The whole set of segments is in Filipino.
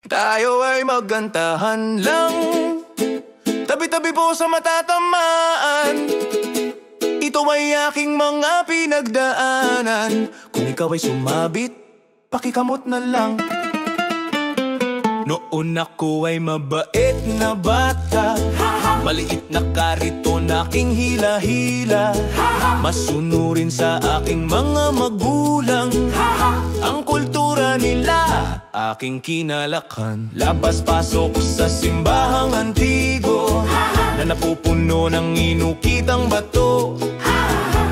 Tayo ay maggantahan lang, tabi-tabi po sa matatamaan. Ito ay aking mga pinagdaanan. Kung ikaw ay sumabit, pakikamot na lang. Noon ako ay mabait na bata, maliit na kariton aking hila-hila. Masunurin sa aking mga magulang, ang kultura nila aking kinalakan. Labas-pasok sa simbahang antigo, na napupuno ng inukitang bato.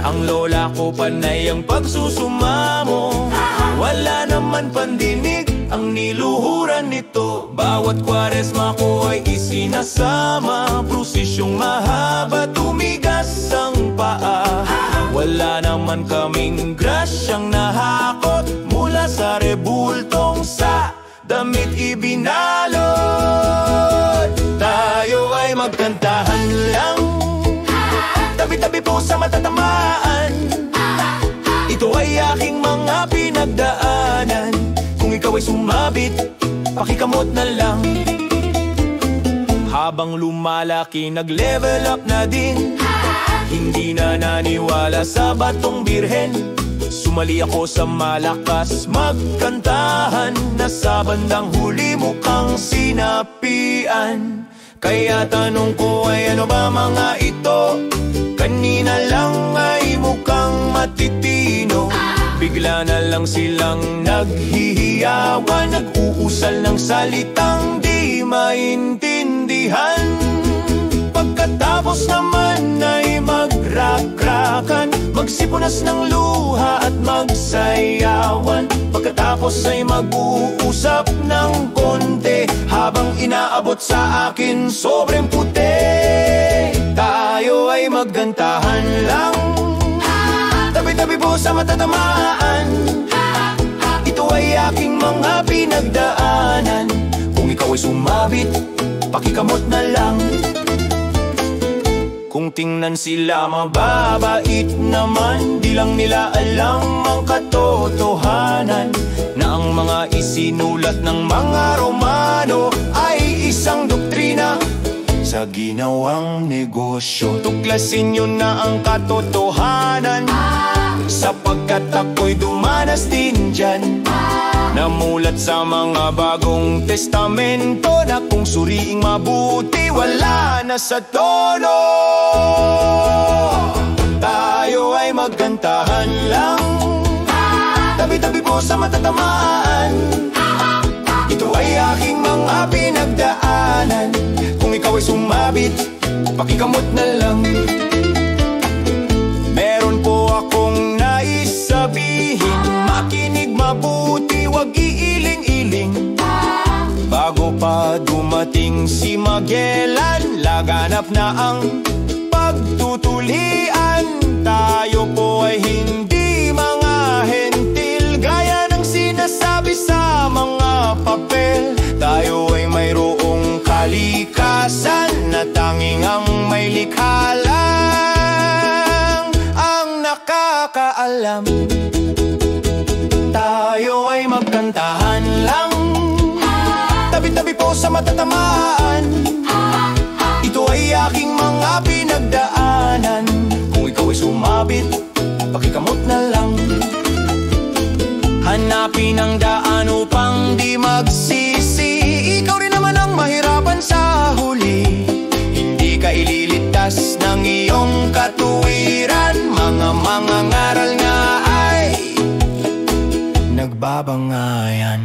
Ang lola ko panay ang pagsusumamo, wala naman pandinig ang niluhuran nito. Bawat Kwaresma ko ay isinasama, prosesyong mahaba, tumigas ang paa. Wala naman kaming grasyang nahakot mula sa rebultong sa damit ibinalot. Tayo ay magkantahan lang, tabi-tabi po sa matatamaan. Ito ay aking mga pinagdaanan. Kung ikaw ay sumabit, pakikamot na lang. Habang lumalaki, nag-level up na din. Hindi na naniwala sa batong birhen. Sumali ako sa malakas magkantahan, na sa bandang huli mukhang sinapian. Kaya tanong ko ay ano ba mga ito? Kanina lang ay mukhang matitino, bigla na lang silang naghihiyawan, nag-uusal ng salitang di maintindihan. Pagkatapos naman ay magrakrakan, magsipunas ng luha at magsayawan. Pagkatapos ay mag-uusap ng konti, habang inaabot sa akin sobrang puti. Tayo ay maggantahan lang, tabi-tabi po sa matatamaan. Ito ay aking mga pinagdaanan. Kung ikaw ay sumabit, pakikamot na lang. Kung tingnan sila mababait naman, di lang nila alam ang katotohanan, na ang mga isinulat ng mga Romano ay isang doktrina sa ginawang negosyo. Tuklasin nyo na ang katotohanan, sapagkat ako'y dumanas din dyan. Namulat sa mga bagong testamento, na kung suriing mabuti, wala na sa tono. Tayo ay magkantahan lang, tabi-tabi po sa matatamaan. Ito ay aking mga pinagdaanan. Kung ikaw ay sumabit, pakikamot na lang. Meron po akong nais sabihin, makinig mabuti, wag iiling-iling. Bago pa dumating si Magellan, laganap na ang pagtutulian. Tayo po ay hindi mga hentil, gaya ng sinasabi sa mga papel. Tayo ay mayroong kalikasan, na tanging ang may likha lang ang nakakaalam. Tayo ay magkantahan lang, tabi-tabi po sa matatamaan. Ito ay aking mga pinagdaanan. Kung ikaw ay sumabit, pakikamot na lang. Hanapin ang daan upang di magsisi, ikaw rin naman ang mahirapan sa huli. Hindi ka ililitas ng iyong katuwiran. Mga ngaral nga ay nagbabangayan.